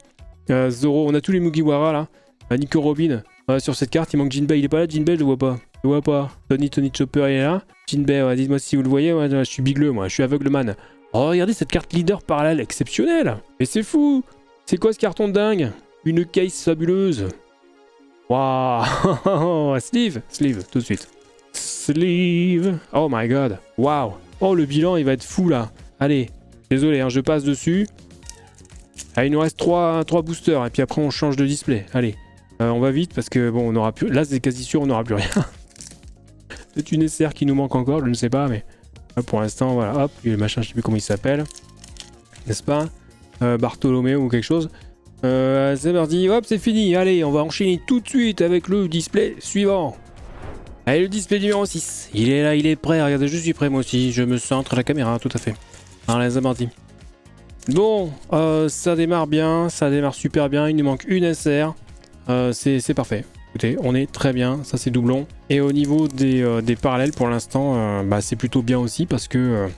Zoro, on a tous les Mugiwara là. Nico Robin. Sur cette carte, il manque Jinbei. Il est pas là, Jinbei, je le vois pas. Je le vois pas. Tony Chopper, il est là. Jinbei, ouais, dites-moi si vous le voyez. Ouais, je suis bigleux, moi. Je suis aveugle man. Oh, regardez cette carte leader parallèle exceptionnelle. Mais c'est fou. C'est quoi ce carton de dingue? Une case fabuleuse. Waouh. Sleeve, tout de suite. Sleeve. Oh my god. Waouh. Oh, le bilan, il va être fou là. Allez. Désolé, hein, je passe dessus. Ah, il nous reste 3 boosters. Et puis après, on change de display. Allez. On va vite parce que bon, on aura plus. Là, c'est quasi sûr, on n'aura plus rien. C'est une SR qui nous manque encore, je ne sais pas, mais pour l'instant, voilà. Hop, le machin, je sais plus comment il s'appelle. N'est-ce pas? Bartholoméo ou quelque chose. C'est parti. Hop, c'est fini. Allez, on va enchaîner tout de suite avec le display suivant. Allez, le display numéro 6. Il est là, il est prêt. Regardez, je suis prêt moi aussi. Je me centre la caméra, tout à fait. Allez, c'est parti. Bon, ça démarre bien, ça démarre super bien. Il nous manque une SR. C'est parfait. Écoutez, on est très bien, ça c'est doublon. Et au niveau des parallèles pour l'instant, c'est plutôt bien aussi parce que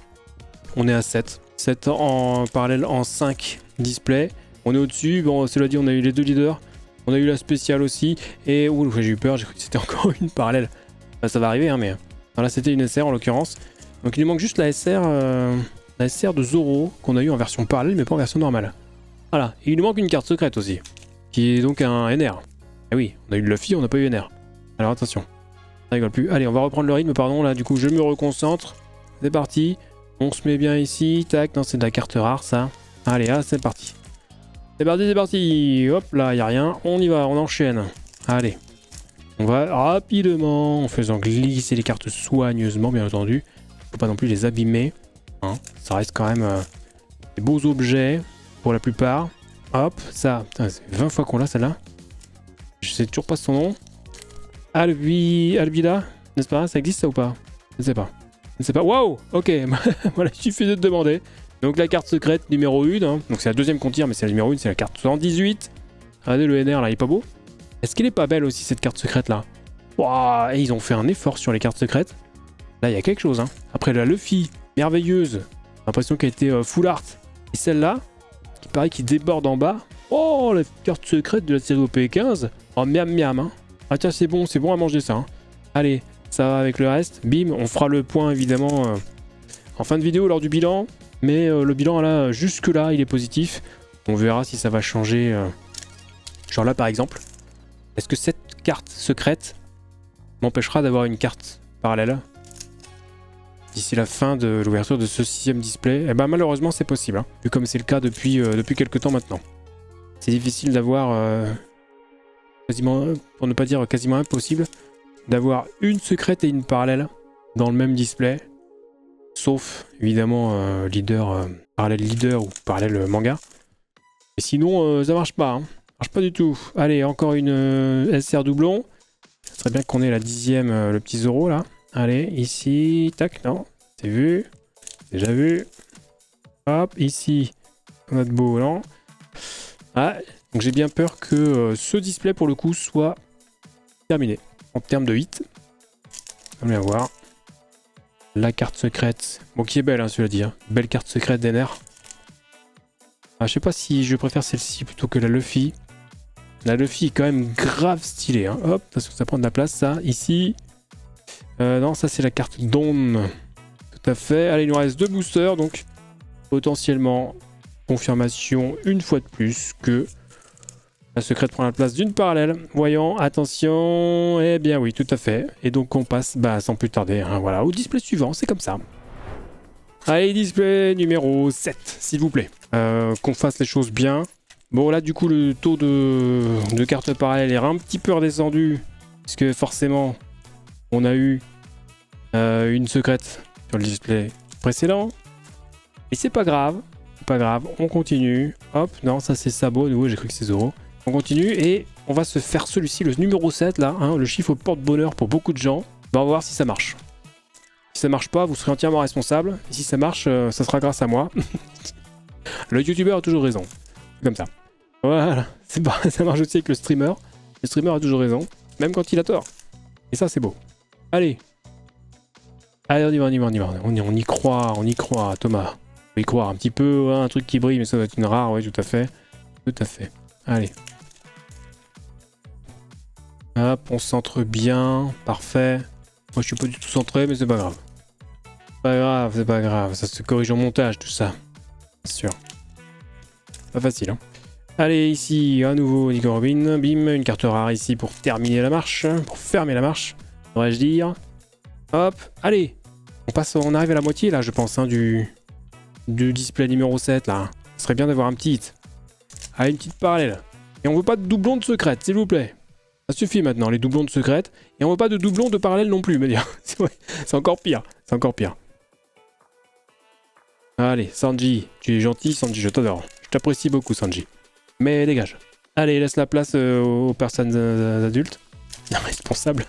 on est à 7. 7 en parallèle en 5 displays. On est au-dessus, bon cela dit on a eu les 2 leaders. On a eu la spéciale aussi. Et ouh, j'ai eu peur, j'ai cru que c'était encore une parallèle. Ça va arriver hein, mais là c'était une SR en l'occurrence. Donc il nous manque juste la SR de Zoro qu'on a eu en version parallèle mais pas en version normale. Voilà, et il nous manque une carte secrète aussi. Qui est donc un NR. Ah oui, on a eu le Luffy, on n'a pas eu NR. Alors attention, ça rigole plus. Allez, on va reprendre le rythme, pardon, là du coup je me reconcentre. C'est parti, on se met bien ici, tac, non c'est de la carte rare ça. Allez, ah, c'est parti. C'est parti, c'est parti. Hop là, il n'y a rien, on y va, on enchaîne. Allez, on va rapidement, en faisant glisser les cartes soigneusement bien entendu. Faut pas non plus les abîmer. Hein. Ça reste quand même des beaux objets pour la plupart. Hop, ça, putain, c'est 20 fois qu'on l'a celle-là. Je sais toujours pas son nom. Albida, n'est-ce pas? Ça existe ça ou pas? Je ne sais pas. Je ne sais pas. Waouh. Ok, voilà, il suffit de te demander. Donc la carte secrète numéro 1. Hein. Donc c'est la deuxième qu'on tire, mais c'est la numéro 1, c'est la carte 118. Regardez le NR là, il est pas beau? Est-ce qu'elle est pas belle aussi cette carte secrète là? Waouh, et ils ont fait un effort sur les cartes secrètes. Là, il y a quelque chose. Hein. Après la Luffy, merveilleuse. J'ai l'impression qu'elle était full art. Et celle-là, qui paraît qu'il déborde en bas. Oh, la carte secrète de la série OP15. Oh, miam miam. Hein. Ah tiens, c'est bon à manger ça. Hein. Allez, ça va avec le reste. Bim, on fera le point évidemment en fin de vidéo lors du bilan. Mais le bilan là, jusque là, il est positif. On verra si ça va changer. Genre là par exemple. Est-ce que cette carte secrète m'empêchera d'avoir une carte parallèle d'ici la fin de l'ouverture de ce 6ème display? Eh ben malheureusement c'est possible, hein, vu comme c'est le cas depuis quelques temps maintenant. C'est difficile d'avoir, quasiment, pour ne pas dire quasiment impossible, d'avoir une secrète et une parallèle dans le même display. Sauf évidemment parallèle leader ou parallèle manga. Et sinon ça marche pas, hein. Ça marche pas du tout. Allez, encore une SR doublon. Ça serait bien qu'on ait la 10ème, le petit Zoro là. Allez, ici, tac, non, c'est vu, déjà vu. Hop, ici, notre beau blanc. Ah, donc j'ai bien peur que ce display pour le coup soit terminé. En termes de hit, on va voir. La carte secrète, bon qui est belle hein, cela dit, hein. Belle carte secrète d'NR. Ah, je sais pas si je préfère celle-ci plutôt que la Luffy. La Luffy est quand même grave stylée, hein. Hop, attention, ça prend de la place ça, ici. Non, ça c'est la carte Dawn. Tout à fait. Allez, il nous reste 2 boosters, donc potentiellement confirmation une fois de plus que la secrète prend la place d'une parallèle. Voyons, attention. Eh bien oui, tout à fait. Et donc on passe sans plus tarder, hein, voilà, au display suivant, c'est comme ça. Allez, display numéro 7, s'il vous plaît. Qu'on fasse les choses bien. Bon là du coup le taux de cartes parallèles est un petit peu redescendu. Parce que forcément on a eu une secrète sur le display précédent. Et c'est pas grave. C'est pas grave. On continue. Hop, non ça c'est Sabo. Nouveau j'ai cru que c'est Zoro. On continue et on va se faire celui-ci, le numéro 7 là. Hein, le chiffre porte-bonheur pour beaucoup de gens. On va voir si ça marche. Si ça marche pas, vous serez entièrement responsable. Et si ça marche, ça sera grâce à moi. Le youtubeur a toujours raison. C'est comme ça. Voilà, ça marche aussi avec le streamer. Le streamer a toujours raison, même quand il a tort. Et ça, c'est beau. Allez, Allez, on y va, on y va, on y va. On y croit, Thomas. On peut y croire un petit peu, ouais, un truc qui brille, mais ça doit être une rare, oui, tout à fait. Tout à fait. Allez. Hop, on centre bien, parfait. Moi, je suis pas du tout centré, mais c'est pas grave. Pas grave, c'est pas grave. Ça se corrige en montage, tout ça. Bien sûr. Pas facile, hein. Allez, ici, à nouveau, Nico Robin. Bim, une carte rare ici pour terminer la marche. Pour fermer la marche, devrais-je dire. Hop, allez. On arrive à la moitié, là, je pense, hein, du display numéro 7, là. Ce serait bien d'avoir un petit hit. Allez, une petite parallèle. Et on veut pas de doublons de secrète, s'il vous plaît. Ça suffit maintenant, les doublons de secrète. Et on veut pas de doublons de parallèle non plus, me dire. C'est encore pire. C'est encore pire. Allez, Sanji. Tu es gentil, Sanji, je t'adore. Je t'apprécie beaucoup, Sanji. Mais dégage. Allez, laisse la place aux personnes adultes. Irresponsables.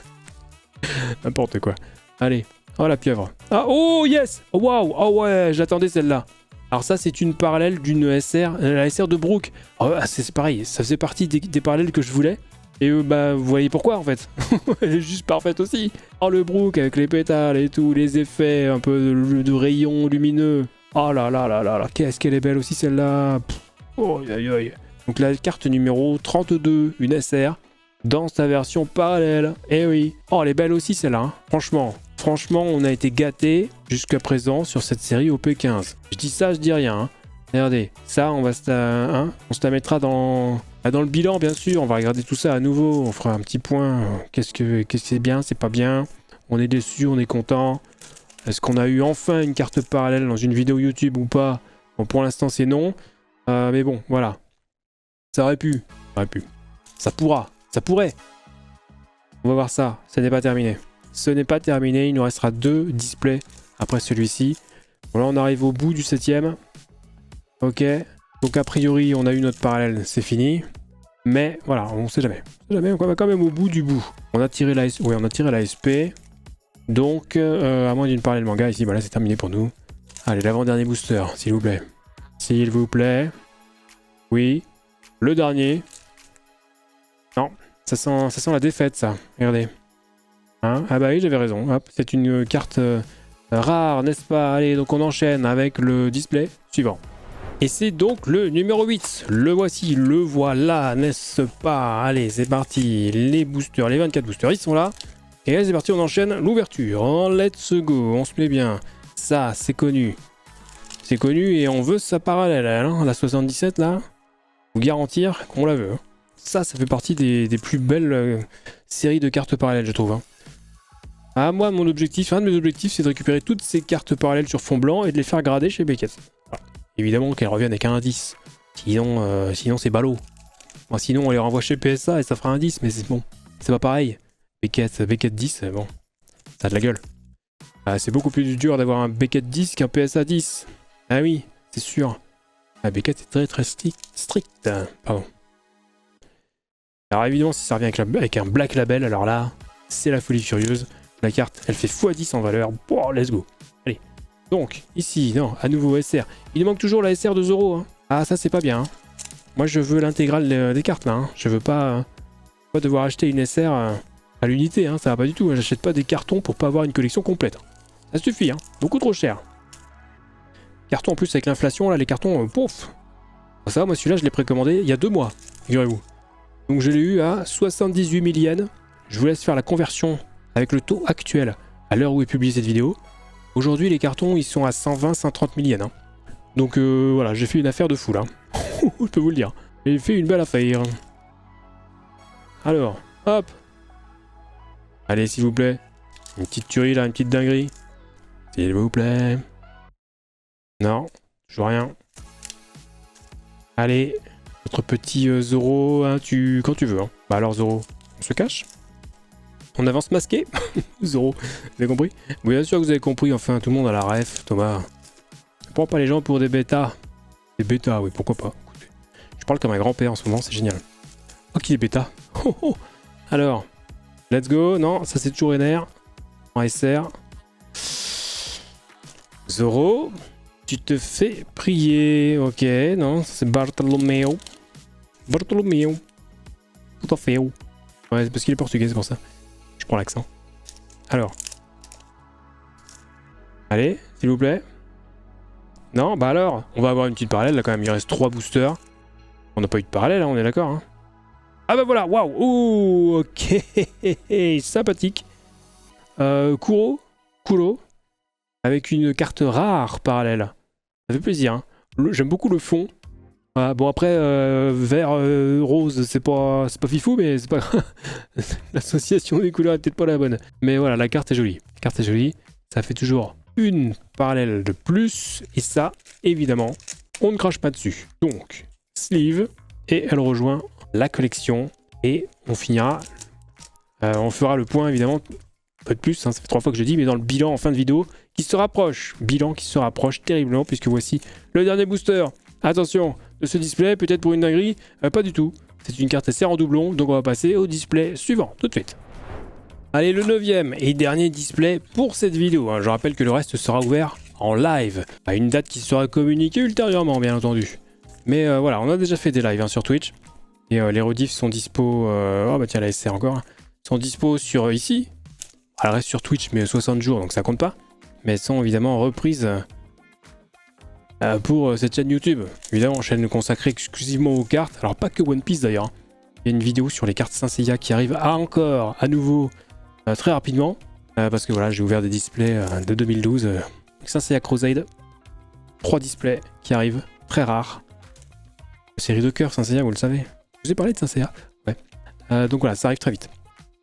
N'importe quoi. Allez. Oh, la pieuvre. Ah, oh, yes. Oh, waouh. Oh, ouais, j'attendais celle-là. Alors ça, c'est une parallèle d'une SR, la SR de Brook. Oh, c'est pareil, ça faisait partie des parallèles que je voulais. Et bah, vous voyez pourquoi, en fait. Elle est juste parfaite aussi. Oh, le Brook avec les pétales et tout, les effets, un peu de rayons lumineux. Oh là là là là là, qu'est-ce qu'elle est belle aussi, celle-là. Oh, aïe aïe. Donc la carte numéro 32, une SR, dans sa version parallèle. Eh oui. Oh, elle est belle aussi, celle-là, hein. Franchement, on a été gâtés jusqu'à présent sur cette série OP15. Je dis ça, je dis rien, hein. Regardez, ça, on se la mettra dans le bilan, bien sûr. On va regarder tout ça à nouveau. On fera un petit point. Qu'est-ce que c'est bien, c'est pas bien. On est déçu, on est content. Est-ce qu'on a eu enfin une carte parallèle dans une vidéo YouTube ou pas? Bon, pour l'instant, c'est non. Mais bon, voilà. Ça aurait pu. Ça pourrait. On va voir ça. Ça n'est pas terminé. Ce n'est pas terminé. Il nous restera 2 displays après celui-ci. Bon, là, on arrive au bout du 7ème. Ok. Donc, a priori, on a eu notre parallèle. C'est fini. Mais voilà, on sait jamais. On va quand même au bout du bout. On a tiré la SP. Donc, à moins d'une parallèle manga, ici, voilà, c'est terminé pour nous. Allez, l'avant-dernier booster, s'il vous plaît. S'il vous plaît. Oui. Le dernier. Non, ça sent la défaite, ça. Regardez. Hein, ah bah oui, j'avais raison. Hop, c'est une carte rare, n'est-ce pas? Allez, donc on enchaîne avec le display suivant. Et c'est donc le numéro 8. Le voici, le voilà, n'est-ce pas? Allez, c'est parti. Les boosters, les 24 boosters, ils sont là. Et là, c'est parti, on enchaîne l'ouverture. Oh, let's go, on se met bien. Ça, c'est connu. C'est connu et on veut sa parallèle, hein, la 77, là. Vous garantir qu'on la veut. Hein. Ça fait partie des plus belles séries de cartes parallèles, je trouve. Hein. Ah, moi, un de mes objectifs, c'est de récupérer toutes ces cartes parallèles sur fond blanc et de les faire grader chez Beckett. Voilà. Évidemment qu'elles reviennent avec un indice. Sinon c'est ballot. Bon, sinon, on les renvoie chez PSA et ça fera un 10, mais c'est bon. C'est pas pareil. Beckett 10, bon, ça a de la gueule. Ah, c'est beaucoup plus dur d'avoir un Beckett 10 qu'un PSA 10. Ah oui, c'est sûr. Ah, Beckett est très très strict. Pardon. Alors évidemment, si ça revient avec un Black Label, alors là, c'est la folie furieuse. La carte, elle fait x10 en valeur. Bon, let's go. Allez. Donc, ici, non, à nouveau SR. Il nous manque toujours la SR de Zoro. Hein. Ah, ça, c'est pas bien. Hein. Moi, je veux l'intégrale des cartes, là. Hein. Je veux pas devoir acheter une SR à l'unité. Hein. Ça va pas du tout. Hein. J'achète pas des cartons pour pas avoir une collection complète. Ça suffit. Hein. Beaucoup trop cher. Carton en plus avec l'inflation, là, les cartons, pouf. Ça, moi, celui-là, je l'ai précommandé il y a 2 mois. Figurez-vous. Donc, je l'ai eu à 78 000 yens. Je vous laisse faire la conversion avec le taux actuel à l'heure où est publiée cette vidéo. Aujourd'hui, les cartons, ils sont à 120-130 000 yens. Hein. Donc voilà, j'ai fait une affaire de fou là. Je peux vous le dire. J'ai fait une belle affaire. Alors, hop. Allez, s'il vous plaît. Une petite tuerie là, une petite dinguerie. S'il vous plaît. Non, je vois rien. Allez, notre petit Zoro, hein, quand tu veux. Hein. Bah alors Zoro, on se cache. On avance masqué. Zoro, vous avez compris? Oui, bien sûr que vous avez compris, enfin tout le monde a la ref, Thomas. Je prends pas les gens pour des bêtas. Des bêtas, oui, pourquoi pas. Écoutez, je parle comme un grand-père en ce moment, c'est génial. Oh, qui est bêta. Oh, oh. Alors, let's go. Non, ça c'est toujours NR. En SR. Zoro, tu te fais prier. Ok, non, c'est Bartolomeo. Bartolomeo. Tout à fait. Ouais, c'est parce qu'il est portugais, c'est pour ça. Je prends l'accent. Alors. Allez, s'il vous plaît. Non, bah alors, on va avoir une petite parallèle là quand même, il reste 3 boosters. On n'a pas eu de parallèle, hein, on est d'accord. Hein. Ah bah voilà, waouh, ouh, ok, sympathique. Kuro, avec une carte rare parallèle. Ça fait plaisir, hein. J'aime beaucoup le fond. Voilà, bon après, vert, rose, c'est pas fifou, mais c'est pas l'association des couleurs est peut-être pas la bonne. Mais voilà, la carte est jolie. La carte est jolie, ça fait toujours une parallèle de plus. Et ça, évidemment, on ne crache pas dessus. Donc, sleeve, et elle rejoint la collection. Et on finira, on fera le point évidemment, un peu de plus, hein, ça fait 3 fois que je dis, mais dans le bilan en fin de vidéo, qui se rapproche. Bilan qui se rapproche terriblement, puisque voici le dernier booster. Attention, de ce display, peut-être pour une dinguerie, pas du tout. C'est une carte SR en doublon, donc on va passer au display suivant, tout de suite. Allez, le 9e et dernier display pour cette vidéo. Hein. Je rappelle que le reste sera ouvert en live, à une date qui sera communiquée ultérieurement, bien entendu. Mais voilà, on a déjà fait des lives hein, sur Twitch. Et les rediffs sont dispo... oh bah tiens, la SR encore. Sont dispo sur ici. Elle reste sur Twitch, mais 60 jours, donc ça compte pas. Mais elles sont évidemment reprises pour cette chaîne YouTube. Évidemment, chaîne consacrée exclusivement aux cartes. Alors pas que One Piece d'ailleurs. Il y a une vidéo sur les cartes Saint Seiya qui arrive à nouveau très rapidement. Parce que voilà, j'ai ouvert des displays de 2012. Saint Seiya Crusade. 3 displays qui arrivent, très rares. Série de cœur Saint Seiya, vous le savez. Je vous ai parlé de Saint Seiya. Ouais. Donc voilà, ça arrive très vite.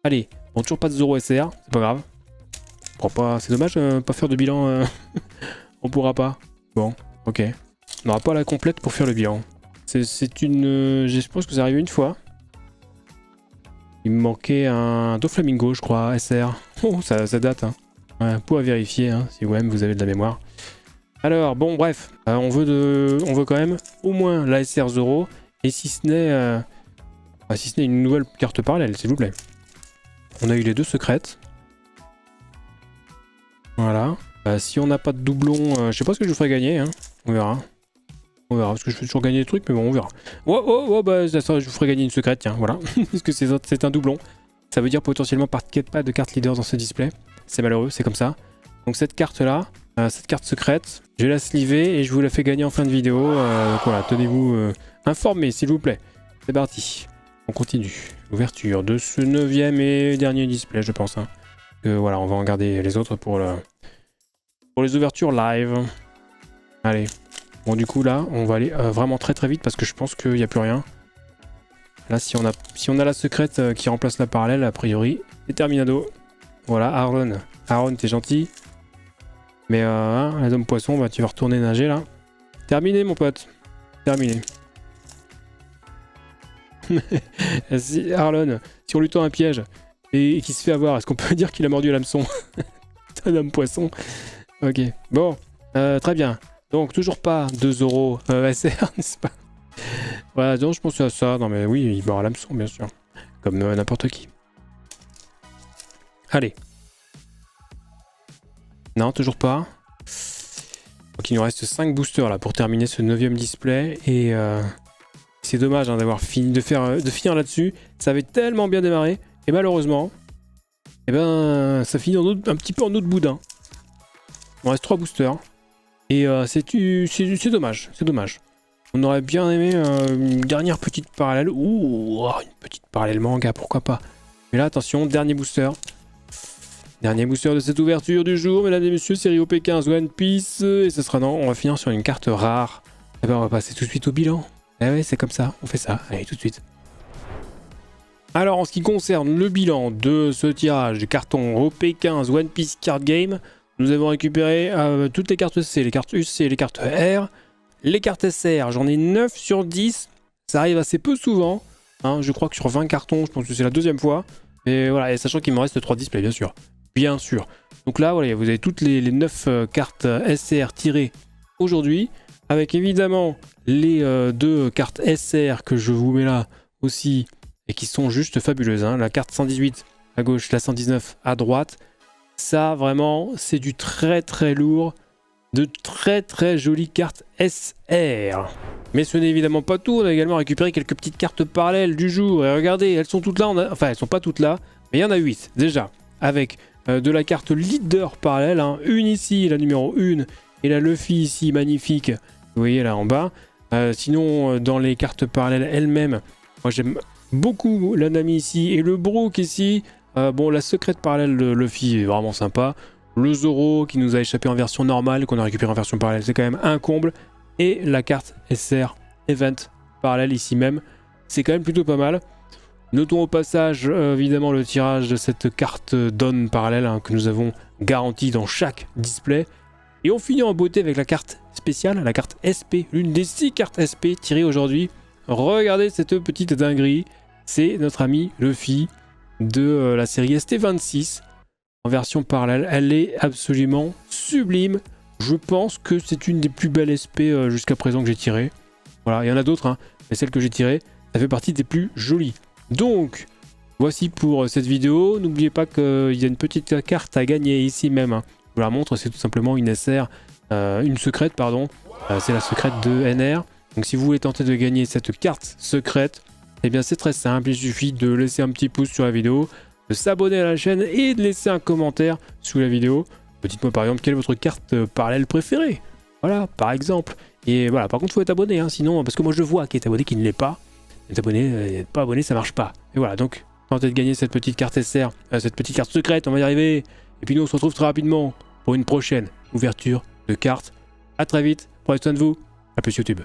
Allez, bon, toujours pas de Zoro SR, c'est pas grave. C'est dommage pas faire de bilan. On pourra pas. Bon, ok. On n'aura pas la complète pour faire le bilan. C'est une... je pense que c'est arrivé une fois. Il me manquait un Doflamingo, je crois, SR. Oh, ça date, hein. Ouais, pour à vérifier, hein, si vous-même vous avez de la mémoire. Alors, bon, bref. On veut quand même au moins la SR Zoro. Et si ce n'est une nouvelle carte parallèle, s'il vous plaît. On a eu les 2 secrètes. Voilà. Si on n'a pas de doublon, je sais pas ce que je vous ferai gagner. Hein. On verra. On verra, parce que je fais toujours gagner des trucs, mais bon, on verra. Oh, bah ça, je vous ferai gagner une secrète, tiens, voilà. Parce que c'est un doublon. Ça veut dire potentiellement pas de carte leader dans ce display. C'est malheureux, c'est comme ça. Donc cette carte-là, cette carte secrète, je vais la sliver et je vous la fais gagner en fin de vidéo. Donc voilà, tenez-vous informés, s'il vous plaît. C'est parti. On continue. L'ouverture de ce 9e et dernier display, je pense. Hein. Voilà, on va en garder les autres pour les ouvertures live. Allez. Bon, du coup, là, on va aller vraiment très très vite parce que je pense qu'il n'y a plus rien. Là, si on a la secrète qui remplace la parallèle, a priori, c'est terminado. Voilà, Aaron. Aaron, t'es gentil. Mais, hein, la dame poisson, bah, tu vas retourner nager, là. Terminé, mon pote. Terminé. Si Arlon, si on lui tend un piège et qu'il se fait avoir, est-ce qu'on peut dire qu'il a mordu à l'hameçon? Un homme poisson. Ok, bon, très bien. Donc toujours pas 2 euros SR, n'est-ce pas? Voilà, donc je pensais à ça. Non mais oui, il mord à l'hameçon, bien sûr. Comme n'importe qui. Allez. Non, toujours pas. Donc il nous reste 5 boosters là pour terminer ce 9e display. Et c'est dommage hein, d'avoir fini de finir là-dessus. Ça avait tellement bien démarré. Et malheureusement, eh ben, ça finit un petit peu en autre boudin. Il me reste 3 boosters. Et c'est dommage. C'est dommage. On aurait bien aimé une dernière petite parallèle. Ouh, une petite parallèle manga, pourquoi pas. Mais là, attention, dernier booster. Dernier booster de cette ouverture du jour, mesdames et messieurs, série OP15 One Piece. Et ce sera non, on va finir sur une carte rare. Et ben, on va passer tout de suite au bilan. Eh ouais, c'est comme ça, on fait ça. Allez, tout de suite. Alors, en ce qui concerne le bilan de ce tirage du carton OP15 One Piece Card Game, nous avons récupéré toutes les cartes C, les cartes UC, les cartes R, les cartes SR. J'en ai 9 sur 10. Ça arrive assez peu souvent. Hein, je crois que sur 20 cartons, je pense que c'est la 2e fois. Et voilà, et sachant qu'il me reste 3 displays, bien sûr. Bien sûr. Donc là, voilà, vous avez toutes les 9 cartes SR tirées aujourd'hui. Avec évidemment les 2 cartes SR que je vous mets là aussi. Et qui sont juste fabuleuses. Hein. La carte 118 à gauche, la 119 à droite. Ça, vraiment, c'est du très très lourd. De très très jolies cartes SR. Mais ce n'est évidemment pas tout. On a également récupéré quelques petites cartes parallèles du jour. Et regardez, elles sont toutes là. Enfin, elles sont pas toutes là. Mais il y en a 8 déjà. Avec de la carte leader parallèle, hein. Une ici, la numéro 1, et la Luffy ici, magnifique, vous voyez là en bas. Sinon, dans les cartes parallèles elles-mêmes, moi j'aime beaucoup la Nami ici, et le Brook ici. Bon, la secrète parallèle de Luffy est vraiment sympa. Le Zoro qui nous a échappé en version normale, qu'on a récupéré en version parallèle, c'est quand même un comble. Et la carte SR Event parallèle ici même, c'est quand même plutôt pas mal. Notons au passage évidemment le tirage de cette carte Dawn parallèle, hein, que nous avons garantie dans chaque display. Et on finit en beauté avec la carte spéciale, la carte SP, l'une des 6 cartes SP tirées aujourd'hui. Regardez cette petite dinguerie, c'est notre ami Luffy de la série ST26 en version parallèle. Elle est absolument sublime. Je pense que c'est une des plus belles SP jusqu'à présent que j'ai tirées. Voilà, il y en a d'autres, hein, mais celle que j'ai tirée, ça fait partie des plus jolies. Donc, voici pour cette vidéo. N'oubliez pas qu'il y a une petite carte à gagner ici même, hein. Je vous la montre, c'est tout simplement une SR, une secrète, pardon. C'est la secrète de NR. Donc si vous voulez tenter de gagner cette carte secrète, eh bien c'est très simple, il suffit de laisser un petit pouce sur la vidéo, de s'abonner à la chaîne et de laisser un commentaire sous la vidéo. Dites-moi par exemple quelle est votre carte parallèle préférée. Voilà, par exemple. Et voilà, par contre il faut être abonné, hein, sinon, parce que moi je vois qui est abonné, qui ne l'est pas. Être abonné, pas abonné, ça marche pas. Et voilà, donc tentez de gagner cette petite carte SR, cette petite carte secrète, on va y arriver. Et puis nous on se retrouve très rapidement pour une prochaine ouverture de cartes. A très vite, prenez soin de vous, à plus YouTube.